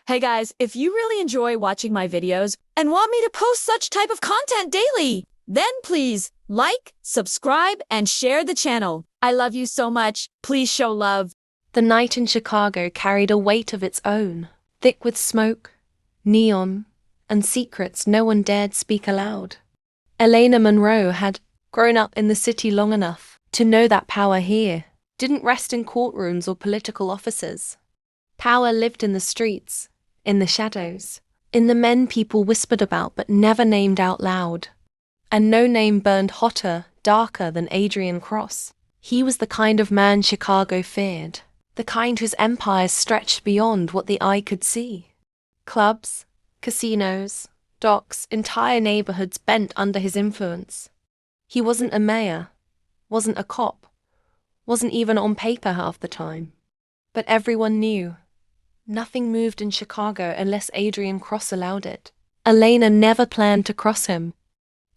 Hey guys, if you really enjoy watching my videos and want me to post such type of content daily, then please like, subscribe, and share the channel. I love you so much. Please show love. The night in Chicago carried a weight of its own, thick with smoke, neon, and secrets no one dared speak aloud. Elena Monroe had grown up in the city long enough to know that power here didn't rest in courtrooms or political offices. Power lived in the streets, in the shadows, in the men people whispered about but never named out loud. And no name burned hotter, darker than Adrian Cross. He was the kind of man Chicago feared, the kind whose empire stretched beyond what the eye could see. Clubs, casinos, docks, entire neighborhoods bent under his influence. He wasn't a mayor, wasn't a cop, wasn't even on paper half the time. But everyone knew. Nothing moved in Chicago unless Adrian Cross allowed it. Elena never planned to cross him.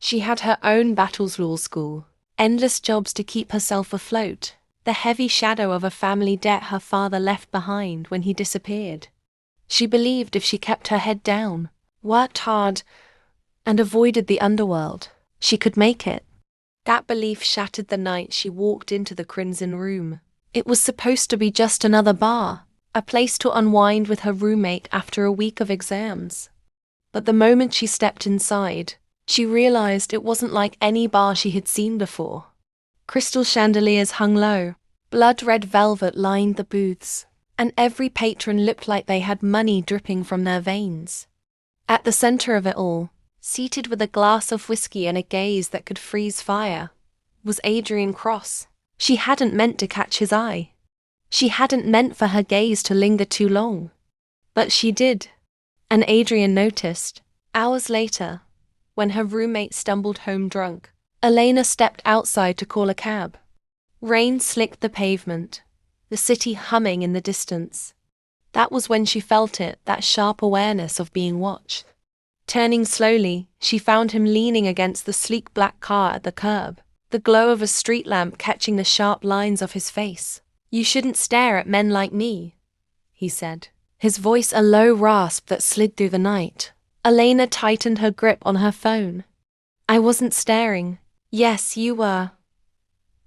She had her own battles law school, endless jobs to keep herself afloat, the heavy shadow of a family debt her father left behind when he disappeared. She believed if she kept her head down, worked hard, and avoided the underworld, she could make it. That belief shattered the night she walked into the Crimson Room. It was supposed to be just another bar, a place to unwind with her roommate after a week of exams. But the moment she stepped inside, she realized it wasn't like any bar she had seen before. Crystal chandeliers hung low, blood-red velvet lined the booths, and every patron looked like they had money dripping from their veins. At the center of it all, seated with a glass of whiskey and a gaze that could freeze fire, was Adrian Cross. She hadn't meant to catch his eye. She hadn't meant for her gaze to linger too long. But she did, and Adrian noticed. Hours later, when her roommate stumbled home drunk, Elena stepped outside to call a cab. Rain slicked the pavement, the city humming in the distance. That was when she felt it, that sharp awareness of being watched. Turning slowly, she found him leaning against the sleek black car at the curb, the glow of a street lamp catching the sharp lines of his face. "You shouldn't stare at men like me," he said, his voice a low rasp that slid through the night. Elena tightened her grip on her phone. "I wasn't staring." "Yes, you were."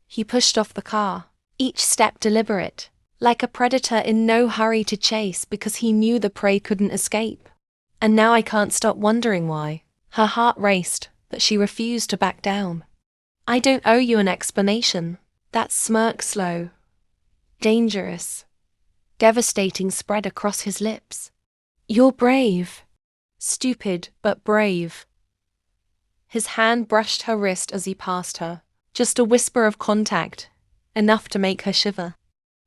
He pushed off the car, each step deliberate, like a predator in no hurry to chase because he knew the prey couldn't escape. "And now I can't stop wondering why." Her heart raced, but she refused to back down. "I don't owe you an explanation." That smirk, slow, dangerous, devastating, spread across his lips. "You're brave." Stupid, but brave. His hand brushed her wrist as he passed her, just a whisper of contact, enough to make her shiver.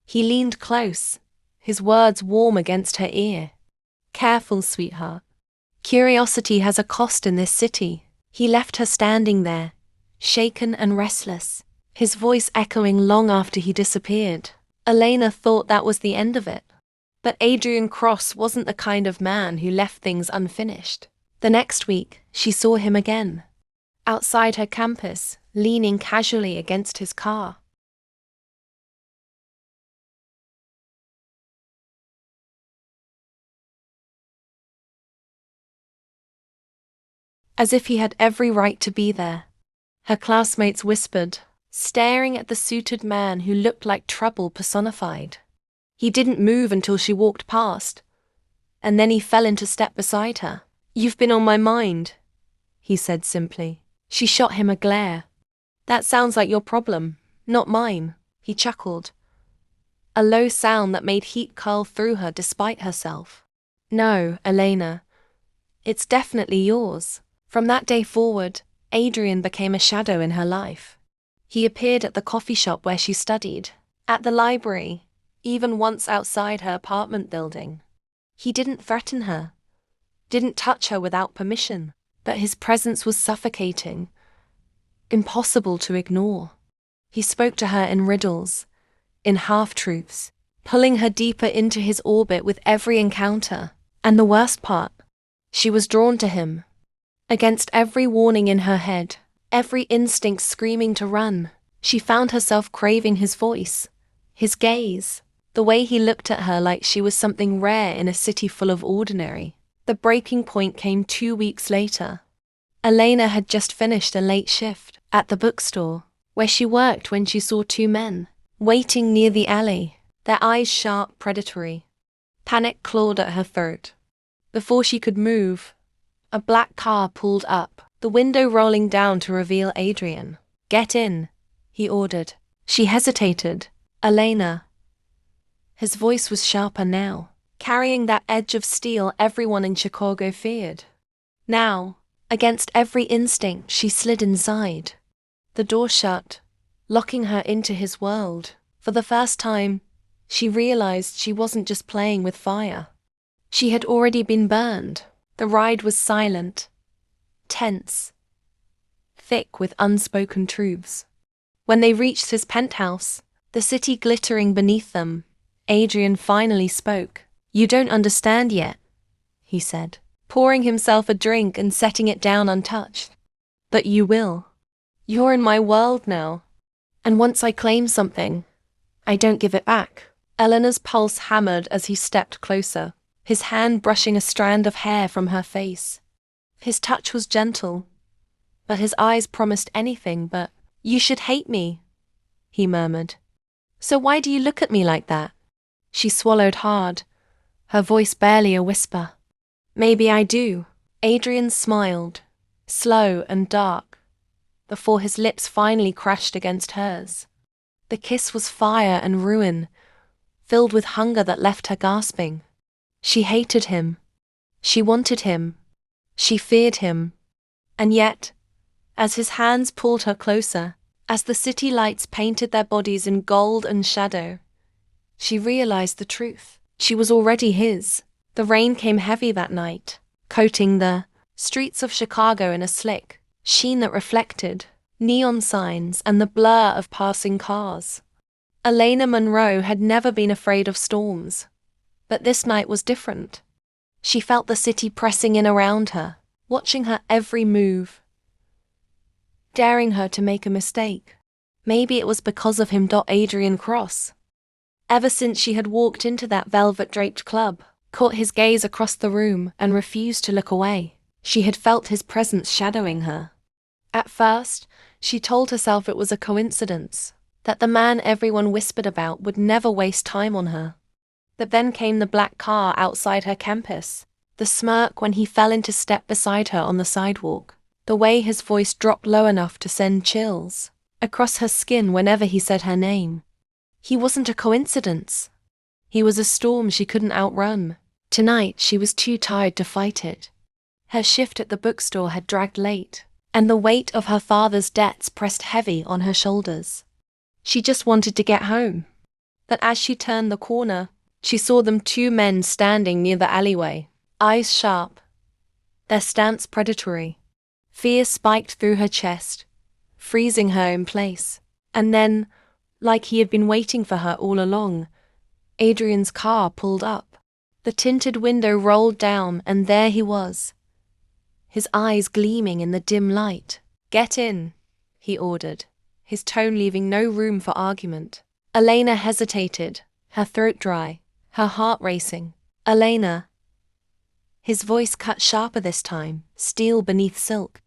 He leaned close, his words warm against her ear. "Careful, sweetheart. Curiosity has a cost in this city." He left her standing there, shaken and restless, his voice echoing long after he disappeared. Elena thought that was the end of it. But Adrian Cross wasn't the kind of man who left things unfinished. The next week, she saw him again, outside her campus, leaning casually against his car. As if he had every right to be there. Her classmates whispered, staring at the suited man who looked like trouble personified. He didn't move until she walked past, and then he fell into step beside her. "You've been on my mind," he said simply. She shot him a glare. "That sounds like your problem, not mine," he chuckled, a low sound that made heat curl through her despite herself. "No, Elena, it's definitely yours." From that day forward, Adrian became a shadow in her life. He appeared at the coffee shop where she studied, at the library, even once outside her apartment building. He didn't threaten her, didn't touch her without permission, but his presence was suffocating, impossible to ignore. He spoke to her in riddles, in half-truths, pulling her deeper into his orbit with every encounter. And the worst part, she was drawn to him. Against every warning in her head, every instinct screaming to run, she found herself craving his voice, his gaze, The way he looked at her like she was something rare in a city full of ordinary. The breaking point came 2 weeks later. Elena had just finished a late shift at the bookstore, where she worked when she saw two men waiting near the alley, their eyes sharp, predatory. Panic clawed at her throat. Before she could move, a black car pulled up, the window rolling down to reveal Adrian. "Get in," he ordered. She hesitated. "Elena." His voice was sharper now, carrying that edge of steel everyone in Chicago feared. Now, against every instinct, she slid inside. The door shut, locking her into his world. For the first time, she realized she wasn't just playing with fire. She had already been burned. The ride was silent, tense, thick with unspoken truths. When they reached his penthouse, the city glittering beneath them, Adrian finally spoke. "You don't understand yet," he said, pouring himself a drink and setting it down untouched. "But you will. You're in my world now. And once I claim something, I don't give it back." Eleanor's pulse hammered as he stepped closer, his hand brushing a strand of hair from her face. His touch was gentle, but his eyes promised anything but. "You should hate me," he murmured. "So why do you look at me like that?" She swallowed hard, her voice barely a whisper. "Maybe I do." Adrian smiled, slow and dark, before his lips finally crashed against hers. The kiss was fire and ruin, filled with hunger that left her gasping. She hated him. She wanted him. She feared him. And yet, as his hands pulled her closer, as the city lights painted their bodies in gold and shadow, she realized the truth. She was already his. The rain came heavy that night, coating the streets of Chicago in a slick sheen that reflected neon signs and the blur of passing cars. Elena Monroe had never been afraid of storms, but this night was different. She felt the city pressing in around her, watching her every move, daring her to make a mistake. Maybe it was because of him. Adrian Cross. Ever since she had walked into that velvet-draped club, caught his gaze across the room, and refused to look away, she had felt his presence shadowing her. At first, she told herself it was a coincidence, that the man everyone whispered about would never waste time on her. But then came the black car outside her campus, the smirk when he fell into step beside her on the sidewalk, the way his voice dropped low enough to send chills across her skin whenever he said her name. He wasn't a coincidence. He was a storm she couldn't outrun. Tonight she was too tired to fight it. Her shift at the bookstore had dragged late, and the weight of her father's debts pressed heavy on her shoulders. She just wanted to get home. But as she turned the corner, she saw them two men standing near the alleyway, eyes sharp, their stance predatory. Fear spiked through her chest, freezing her in place. And then, like he had been waiting for her all along, Adrian's car pulled up. The tinted window rolled down, and there he was, his eyes gleaming in the dim light. "Get in," he ordered, his tone leaving no room for argument. Elena hesitated, her throat dry, her heart racing. "Elena." His voice cut sharper this time, steel beneath silk.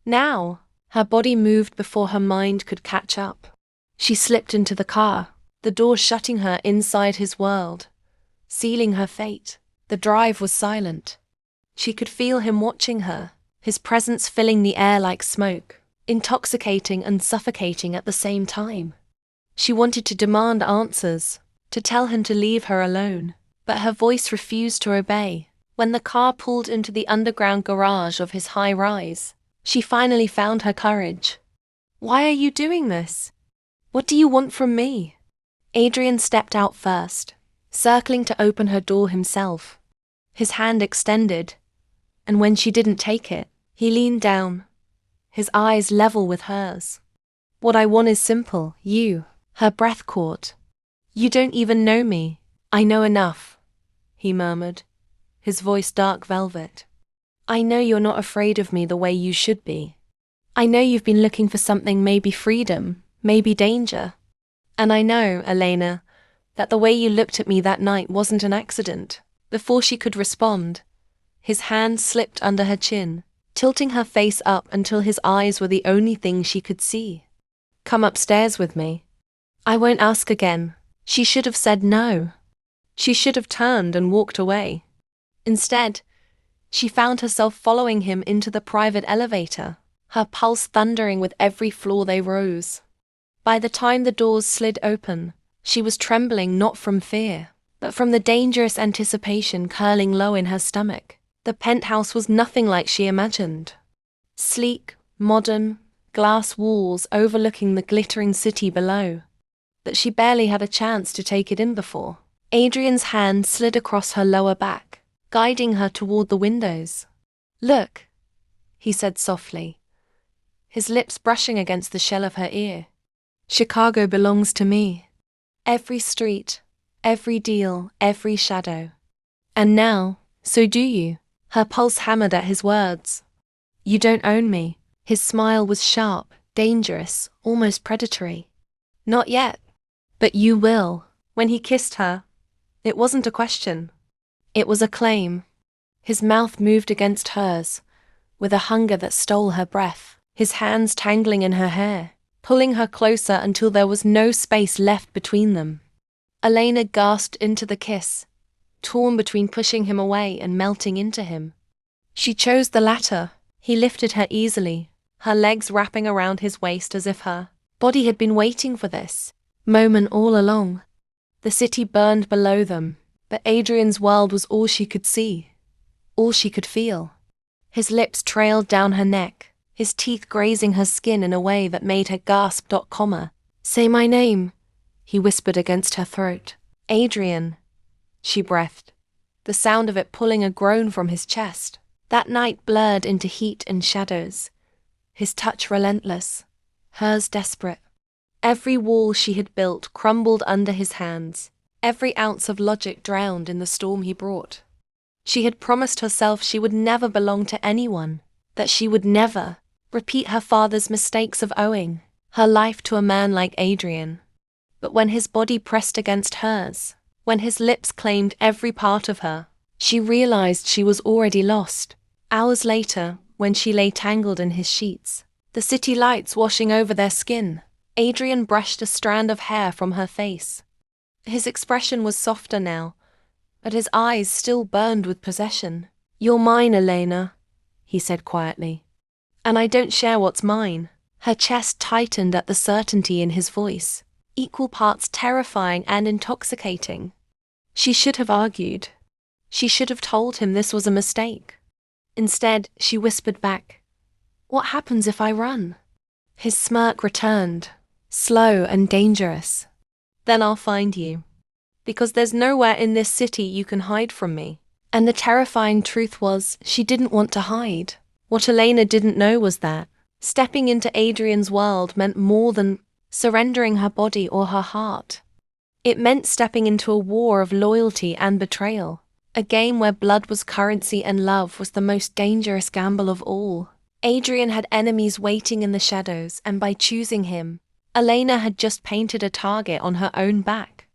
"Now." Her body moved before her mind could catch up. She slipped into the car, the door shutting her inside his world, sealing her fate. The drive was silent. She could feel him watching her, his presence filling the air like smoke, intoxicating and suffocating at the same time. She wanted to demand answers, to tell him to leave her alone, but her voice refused to obey. When the car pulled into the underground garage of his high-rise, she finally found her courage. "Why are you doing this? What do you want from me?" Adrian stepped out first, circling to open her door himself, his hand extended, and when she didn't take it, he leaned down, his eyes level with hers. "What I want is simple, you." Her breath caught. "You don't even know me." "I know enough," he murmured, his voice dark velvet. "I know you're not afraid of me the way you should be. I know you've been looking for something, maybe freedom, maybe danger. And I know, Elena, that the way you looked at me that night wasn't an accident. Before she could respond, his hand slipped under her chin, tilting her face up until his eyes were the only thing she could see. Come upstairs with me. I won't ask again. She should have said no. She should have turned and walked away. Instead, she found herself following him into the private elevator, her pulse thundering with every floor they rose. By the time the doors slid open, she was trembling not from fear, but from the dangerous anticipation curling low in her stomach. The penthouse was nothing like she imagined. Sleek, modern, glass walls overlooking the glittering city below. But she barely had a chance to take it in before Adrian's hand slid across her lower back, guiding her toward the windows. Look, he said softly, his lips brushing against the shell of her ear. Chicago belongs to me. Every street, every deal, every shadow. And now, so do you. Her pulse hammered at his words. You don't own me. His smile was sharp, dangerous, almost predatory. Not yet. But you will. When he kissed her, it wasn't a question. It was a claim. His mouth moved against hers, with a hunger that stole her breath, his hands tangling in her hair, pulling her closer until there was no space left between them. Elena gasped into the kiss, torn between pushing him away and melting into him. She chose the latter. He lifted her easily, her legs wrapping around his waist as if her body had been waiting for this moment all along. The city burned below them, but Adrian's world was all she could see, all she could feel. His lips trailed down her neck, his teeth grazing her skin in a way that made her gasp. Say my name, he whispered against her throat. Adrian, she breathed, the sound of it pulling a groan from his chest. That night blurred into heat and shadows, his touch relentless, hers desperate. Every wall she had built crumbled under his hands, every ounce of logic drowned in the storm he brought. She had promised herself she would never belong to anyone, that she would never repeat her father's mistakes of owing her life to a man like Adrian. But when his body pressed against hers, when his lips claimed every part of her, she realized she was already lost. Hours later, when she lay tangled in his sheets, the city lights washing over their skin, Adrian brushed a strand of hair from her face. His expression was softer now, but his eyes still burned with possession. You're mine, Elena, he said quietly. And I don't share what's mine. Her chest tightened at the certainty in his voice, equal parts terrifying and intoxicating. She should have argued. She should have told him this was a mistake. Instead, she whispered back, What happens if I run? His smirk returned, slow and dangerous. Then I'll find you. Because there's nowhere in this city you can hide from me. And the terrifying truth was, she didn't want to hide. What Elena didn't know was that stepping into Adrian's world meant more than surrendering her body or her heart. It meant stepping into a war of loyalty and betrayal. A game where blood was currency and love was the most dangerous gamble of all. Adrian had enemies waiting in the shadows, and by choosing him, Elena had just painted a target on her own back.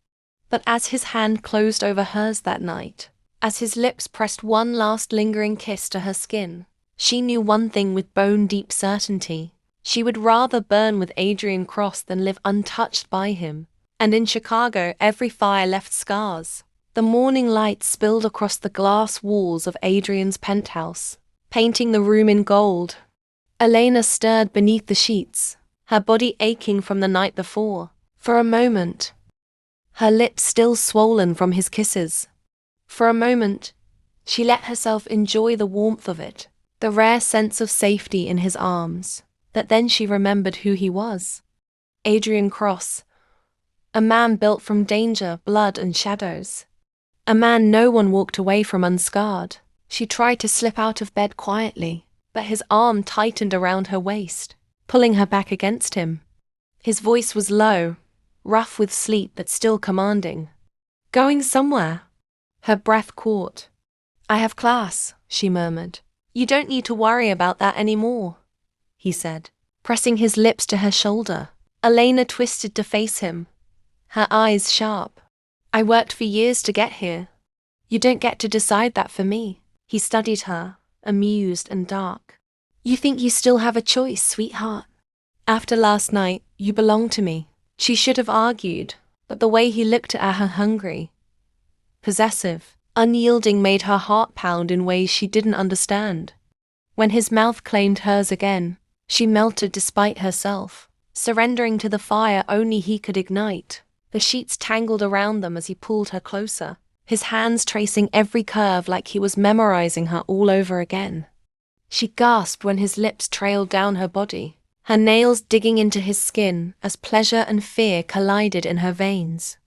But as his hand closed over hers that night, as his lips pressed one last lingering kiss to her skin, she knew one thing with bone-deep certainty. She would rather burn with Adrian Cross than live untouched by him. And in Chicago, every fire left scars. The morning light spilled across the glass walls of Adrian's penthouse, painting the room in gold. Elena stirred beneath the sheets, her body aching from the night before. For a moment, her lips still swollen from his kisses. For a moment, she let herself enjoy the warmth of it, the rare sense of safety in his arms. But then she remembered who he was. Adrian Cross, a man built from danger, blood and shadows. A man no one walked away from unscarred. She tried to slip out of bed quietly, but his arm tightened around her waist, pulling her back against him. His voice was low, rough with sleep but still commanding. Going somewhere? Her breath caught. I have class, she murmured. You don't need to worry about that anymore, he said, pressing his lips to her shoulder. Elena twisted to face him, her eyes sharp. I worked for years to get here. You don't get to decide that for me. He studied her, amused and dark. You think you still have a choice, sweetheart? After last night, you belong to me. She should have argued, but the way he looked at her hungry, possessive, unyielding made her heart pound in ways she didn't understand. When his mouth claimed hers again, she melted despite herself, surrendering to the fire only he could ignite. The sheets tangled around them as he pulled her closer, his hands tracing every curve like he was memorizing her all over again. She gasped when his lips trailed down her body, her nails digging into his skin as pleasure and fear collided in her veins.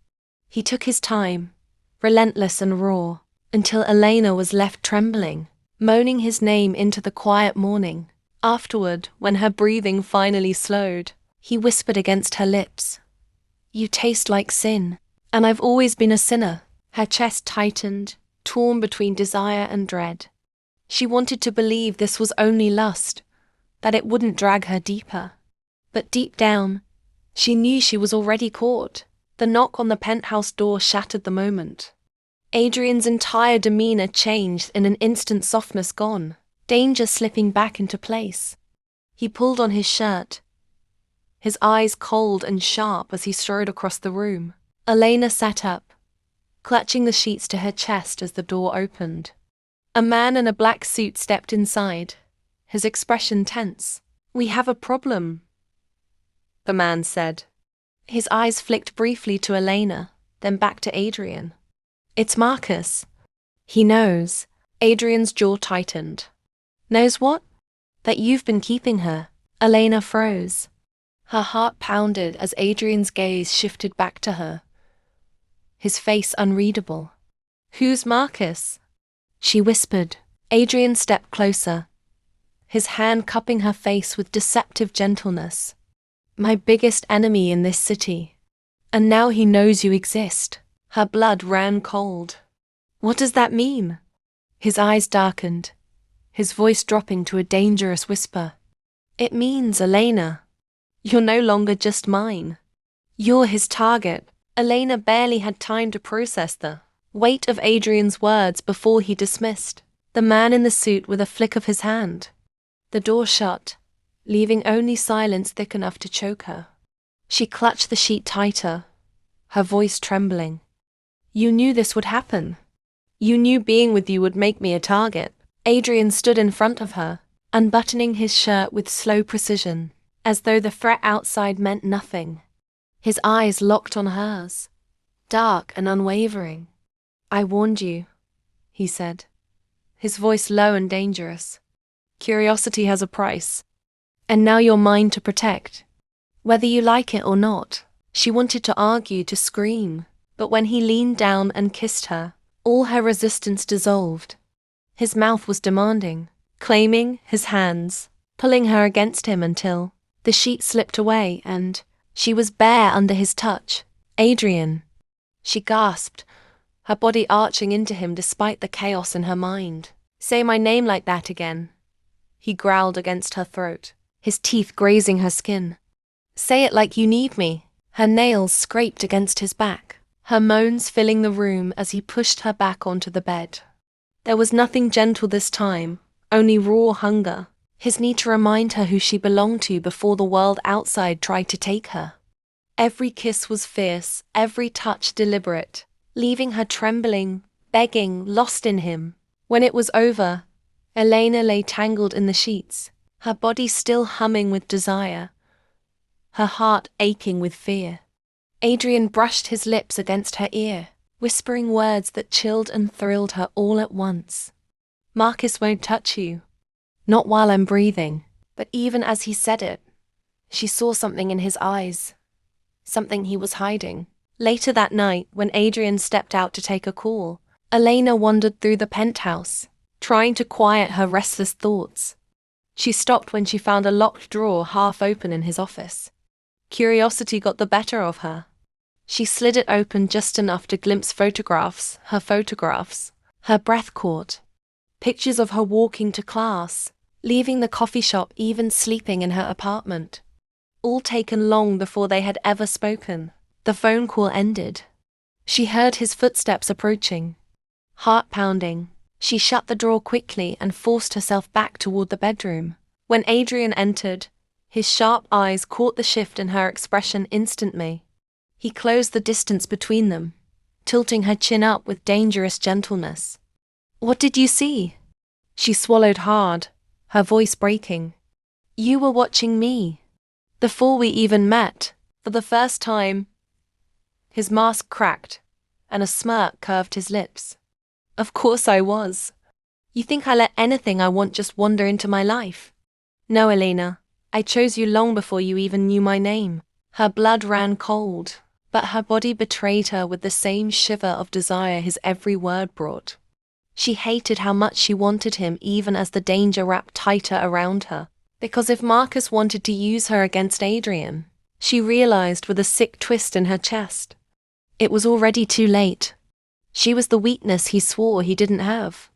He took his time, relentless and raw, until Elena was left trembling, moaning his name into the quiet morning. Afterward, when her breathing finally slowed, he whispered against her lips, "You taste like sin, and I've always been a sinner." Her chest tightened, torn between desire and dread. She wanted to believe this was only lust, that it wouldn't drag her deeper. But deep down, she knew she was already caught. The knock on the penthouse door shattered the moment. Adrian's entire demeanor changed in an instant, softness gone, danger slipping back into place. He pulled on his shirt, his eyes cold and sharp as he strode across the room. Elena sat up, clutching the sheets to her chest as the door opened. A man in a black suit stepped inside, his expression tense. "We have a problem," the man said. His eyes flicked briefly to Elena, then back to Adrian. "It's Marcus." "He knows." Adrian's jaw tightened. "Knows what?" "That you've been keeping her." Elena froze. Her heart pounded as Adrian's gaze shifted back to her, his face unreadable. "Who's Marcus?" she whispered. Adrian stepped closer, his hand cupping her face with deceptive gentleness. "My biggest enemy in this city. And now he knows you exist." Her blood ran cold. "What does that mean?" His eyes darkened, his voice dropping to a dangerous whisper. "It means, Elena, you're no longer just mine. You're his target." Elena barely had time to process the weight of Adrian's words before he dismissed the man in the suit with a flick of his hand. The door shut, leaving only silence thick enough to choke her. She clutched the sheet tighter, her voice trembling. "You knew this would happen. You knew being with you would make me a target." Adrian stood in front of her, unbuttoning his shirt with slow precision, as though the threat outside meant nothing. His eyes locked on hers, dark and unwavering. "I warned you," he said, his voice low and dangerous. "Curiosity has a price, and now you're mine to protect, whether you like it or not." She wanted to argue, to scream, but when he leaned down and kissed her, all her resistance dissolved. His mouth was demanding, claiming his hands, pulling her against him until the sheet slipped away and she was bare under his touch. "Adrian," she gasped, her body arching into him despite the chaos in her mind. "Say my name like that again," he growled against her throat, his teeth grazing her skin. "Say it like you need me." Her nails scraped against his back, her moans filling the room as he pushed her back onto the bed. There was nothing gentle this time, only raw hunger, his need to remind her who she belonged to before the world outside tried to take her. Every kiss was fierce, every touch deliberate, leaving her trembling, begging, lost in him. When it was over, Elena lay tangled in the sheets, her body still humming with desire, her heart aching with fear. Adrian brushed his lips against her ear, whispering words that chilled and thrilled her all at once. "Marcus won't touch you. Not while I'm breathing." But even as he said it, she saw something in his eyes, something he was hiding. Later that night, when Adrian stepped out to take a call, Elena wandered through the penthouse, trying to quiet her restless thoughts. She stopped when she found a locked drawer half open in his office. Curiosity got the better of her. She slid it open just enough to glimpse photographs. Her breath caught. Pictures of her walking to class, leaving the coffee shop, even sleeping in her apartment. All taken long before they had ever spoken. The phone call ended. She heard his footsteps approaching. Heart pounding, she shut the door quickly and forced herself back toward the bedroom. When Adrian entered, his sharp eyes caught the shift in her expression instantly. He closed the distance between them, tilting her chin up with dangerous gentleness. "What did you see?" She swallowed hard, her voice breaking. "You were watching me. Before we even met, for the first time." His mask cracked, and a smirk curved his lips. "Of course I was. You think I let anything I want just wander into my life? No, Elena, I chose you long before you even knew my name." Her blood ran cold, but her body betrayed her with the same shiver of desire his every word brought. She hated how much she wanted him even as the danger wrapped tighter around her. Because if Marcus wanted to use her against Adrian, she realized with a sick twist in her chest, it was already too late. She was the weakness he swore he didn't have.